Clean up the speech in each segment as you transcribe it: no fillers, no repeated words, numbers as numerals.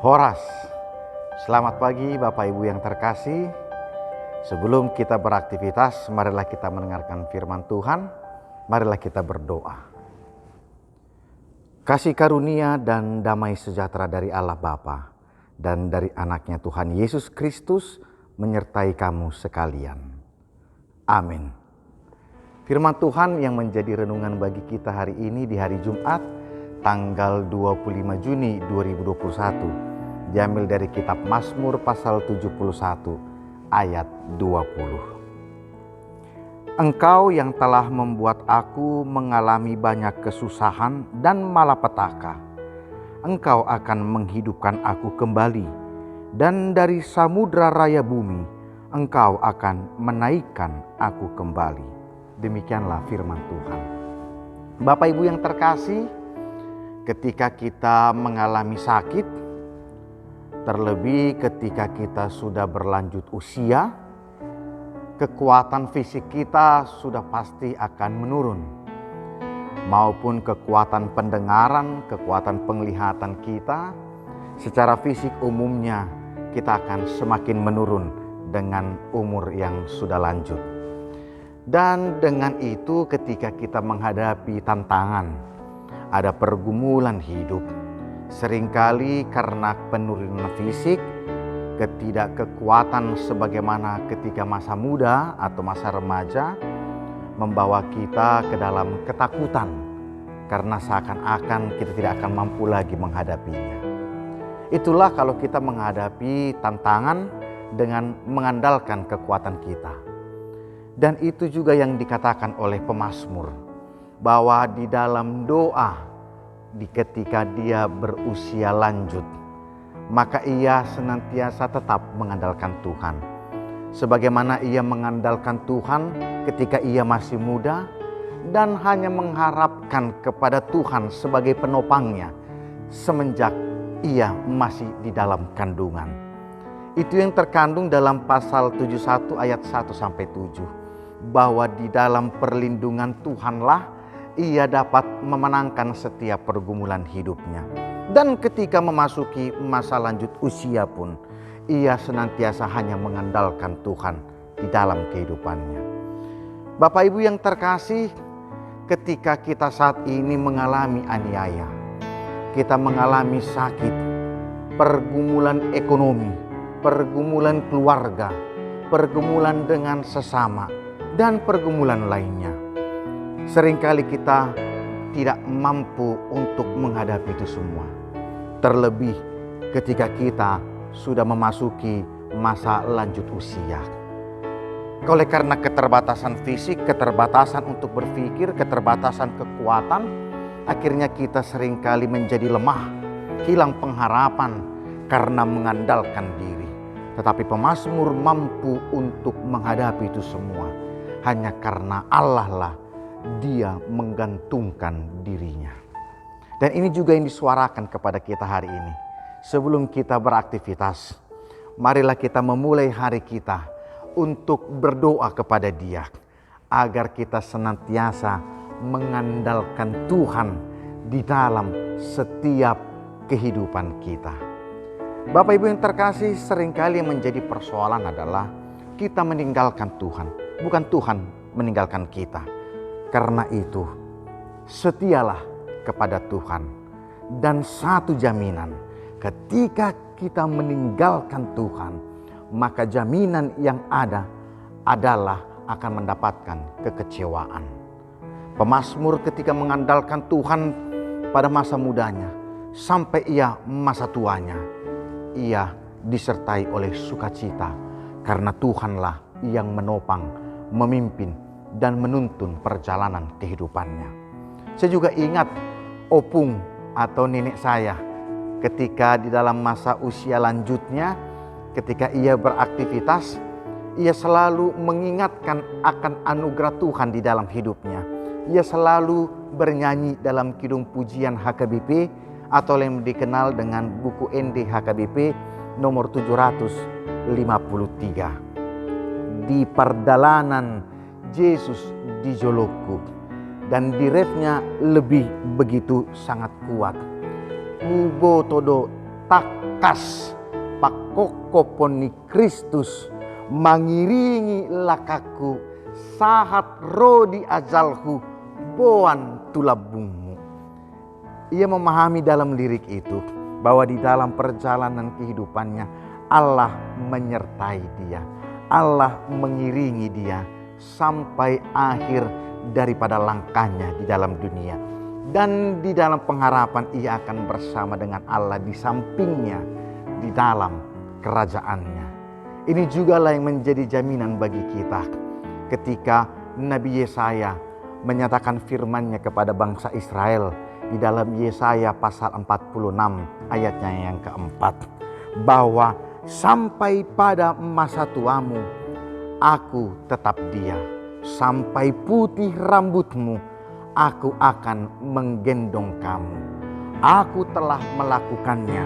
Horas. Selamat pagi Bapak Ibu yang terkasih. Sebelum kita beraktivitas, marilah kita mendengarkan firman Tuhan. Marilah kita berdoa. Kasih karunia dan damai sejahtera dari Allah Bapa dan dari anaknya Tuhan Yesus Kristus menyertai kamu sekalian. Amin. Firman Tuhan yang menjadi renungan bagi kita hari ini di hari Jumat, tanggal 25 Juni 2021. Diambil dari kitab Mazmur pasal 71 ayat 20. Engkau yang telah membuat aku mengalami banyak kesusahan dan malapetaka. Engkau akan menghidupkan aku kembali, dan dari samudra raya bumi Engkau akan menaikkan aku kembali. Demikianlah firman Tuhan. Bapak Ibu yang terkasih, ketika kita mengalami sakit, terlebih ketika kita sudah berlanjut usia, kekuatan fisik kita sudah pasti akan menurun. Maupun kekuatan pendengaran, kekuatan penglihatan kita, secara fisik umumnya kita akan semakin menurun dengan umur yang sudah lanjut. Dan dengan itu ketika kita menghadapi tantangan, ada pergumulan hidup, seringkali karena penurunan fisik, ketidakkekuatan sebagaimana ketika masa muda atau masa remaja, membawa kita ke dalam ketakutan karena seakan-akan kita tidak akan mampu lagi menghadapinya. Itulah kalau kita menghadapi tantangan dengan mengandalkan kekuatan kita. Dan itu juga yang dikatakan oleh pemazmur, bahwa di dalam doa, ketika dia berusia lanjut, maka ia senantiasa tetap mengandalkan Tuhan. Sebagaimana ia mengandalkan Tuhan ketika ia masih muda dan hanya mengharapkan kepada Tuhan sebagai penopangnya semenjak ia masih di dalam kandungan. Itu yang terkandung dalam pasal 71 ayat 1-7, bahwa di dalam perlindungan Tuhanlah ia dapat memenangkan setiap pergumulan hidupnya. Dan ketika memasuki masa lanjut usia pun, ia senantiasa hanya mengandalkan Tuhan di dalam kehidupannya. Bapak Ibu yang terkasih, ketika kita saat ini mengalami aniaya, kita mengalami sakit, pergumulan ekonomi, pergumulan keluarga, pergumulan dengan sesama, dan pergumulan lainnya, seringkali kita tidak mampu untuk menghadapi itu semua. Terlebih ketika kita sudah memasuki masa lanjut usia. Oleh karena keterbatasan fisik, keterbatasan untuk berpikir, keterbatasan kekuatan, akhirnya kita seringkali menjadi lemah, hilang pengharapan karena mengandalkan diri. Tetapi pemazmur mampu untuk menghadapi itu semua hanya karena Allah lah dia menggantungkan dirinya. Dan ini juga yang disuarakan kepada kita hari ini. Sebelum kita beraktivitas, marilah kita memulai hari kita untuk berdoa kepada Dia, agar kita senantiasa mengandalkan Tuhan di dalam setiap kehidupan kita. Bapak Ibu yang terkasih, seringkali yang menjadi persoalan adalah kita meninggalkan Tuhan, bukan Tuhan meninggalkan kita. Karena itu, setialah kepada Tuhan. Dan satu jaminan, ketika kita meninggalkan Tuhan, maka jaminan yang ada adalah akan mendapatkan kekecewaan. Pemazmur ketika mengandalkan Tuhan pada masa mudanya, sampai ia masa tuanya, ia disertai oleh sukacita, karena Tuhanlah yang menopang, memimpin, dan menuntun perjalanan kehidupannya. Saya juga ingat opung atau nenek saya ketika di dalam masa usia lanjutnya, ketika ia beraktivitas, ia selalu mengingatkan akan anugerah Tuhan di dalam hidupnya. Ia selalu bernyanyi dalam kidung pujian HKBP atau yang dikenal dengan buku ND HKBP nomor 753. Di perjalanan Yesus dijolokku, dan di refnya lebih begitu sangat kuat. Kubo todo takas pakokoponi Kristus mengiringi lakaku sahat rodi ajalku boan tulabungmu. Ia memahami dalam lirik itu bahwa di dalam perjalanan kehidupannya Allah menyertai dia, Allah mengiringi dia sampai akhir daripada langkahnya di dalam dunia. Dan di dalam pengharapan ia akan bersama dengan Allah di sampingnya di dalam kerajaannya. Ini jugalah yang menjadi jaminan bagi kita ketika Nabi Yesaya menyatakan firman-Nya kepada bangsa Israel di dalam Yesaya pasal 46 ayatnya yang keempat, bahwa sampai pada masa tuamu aku tetap dia, sampai putih rambutmu aku akan menggendong kamu. Aku telah melakukannya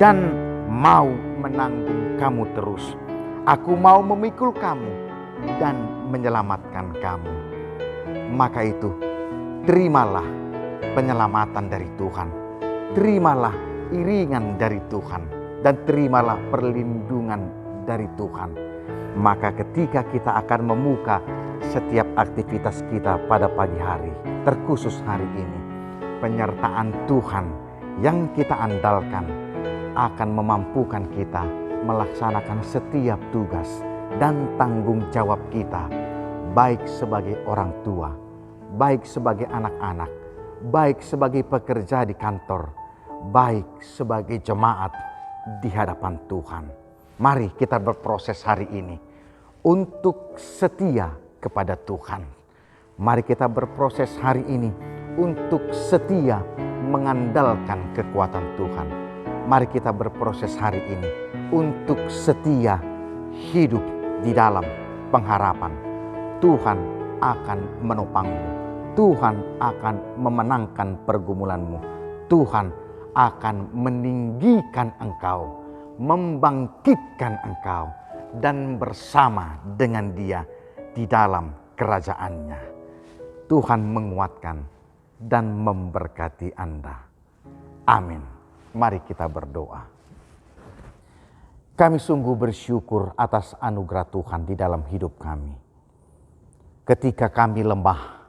dan mau menanggung kamu terus. Aku mau memikul kamu dan menyelamatkan kamu. Maka itu, terimalah penyelamatan dari Tuhan. Terimalah iringan dari Tuhan. Dan terimalah perlindungan dari Tuhan. Maka ketika kita akan membuka setiap aktivitas kita pada pagi hari, terkhusus hari ini, penyertaan Tuhan yang kita andalkan akan memampukan kita melaksanakan setiap tugas dan tanggung jawab kita, baik sebagai orang tua, baik sebagai anak-anak, baik sebagai pekerja di kantor, baik sebagai jemaat di hadapan Tuhan. Mari kita berproses hari ini untuk setia kepada Tuhan. Mari kita berproses hari ini untuk setia mengandalkan kekuatan Tuhan. Mari kita berproses hari ini untuk setia hidup di dalam pengharapan. Tuhan akan menopangmu. Tuhan akan memenangkan pergumulanmu. Tuhan akan meninggikan engkau, membangkitkan engkau, dan bersama dengan Dia di dalam kerajaannya. Tuhan menguatkan dan memberkati Anda. Amin. Mari kita berdoa. Kami sungguh bersyukur atas anugerah Tuhan di dalam hidup kami. Ketika kami lemah,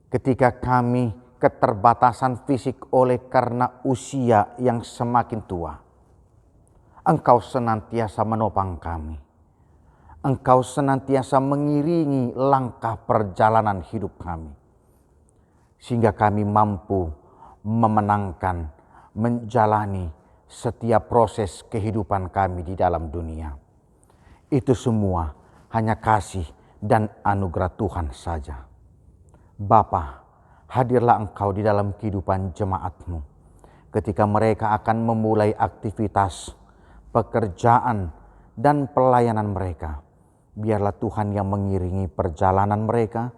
ketika kami keterbatasan fisik oleh karena usia yang semakin tua, Engkau senantiasa menopang kami. Engkau senantiasa mengiringi langkah perjalanan hidup kami. Sehingga kami mampu memenangkan, menjalani setiap proses kehidupan kami di dalam dunia. Itu semua hanya kasih dan anugerah Tuhan saja. Bapa, hadirlah Engkau di dalam kehidupan jemaat-Mu. Ketika mereka akan memulai aktivitas, pekerjaan, dan pelayanan mereka. Biarlah Tuhan yang mengiringi perjalanan mereka,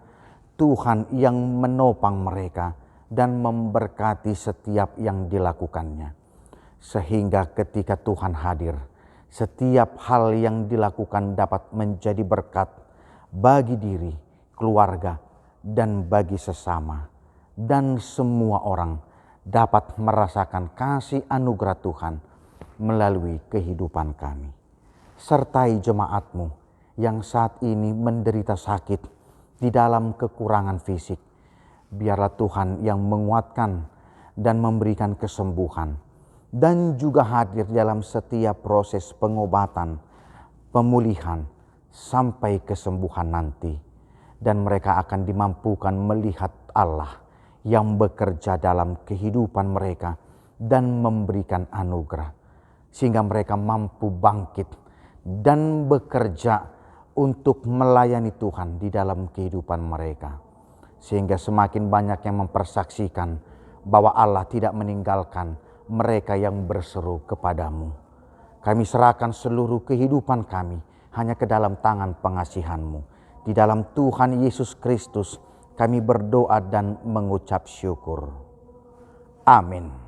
Tuhan yang menopang mereka, dan memberkati setiap yang dilakukannya. Sehingga ketika Tuhan hadir, setiap hal yang dilakukan dapat menjadi berkat bagi diri, keluarga, dan bagi sesama. Dan semua orang dapat merasakan kasih anugerah Tuhan melalui kehidupan kami. Sertai jemaat-Mu yang saat ini menderita sakit di dalam kekurangan fisik. Biarlah Tuhan yang menguatkan dan memberikan kesembuhan. Dan juga hadir dalam setiap proses pengobatan, pemulihan, sampai kesembuhan nanti. Dan mereka akan dimampukan melihat Allah yang bekerja dalam kehidupan mereka dan memberikan anugerah. Sehingga mereka mampu bangkit dan bekerja untuk melayani Tuhan di dalam kehidupan mereka. Sehingga semakin banyak yang mempersaksikan bahwa Allah tidak meninggalkan mereka yang berseru kepadamu. Kami serahkan seluruh kehidupan kami hanya ke dalam tangan pengasihan-Mu. Di dalam Tuhan Yesus Kristus kami berdoa dan mengucap syukur. Amin.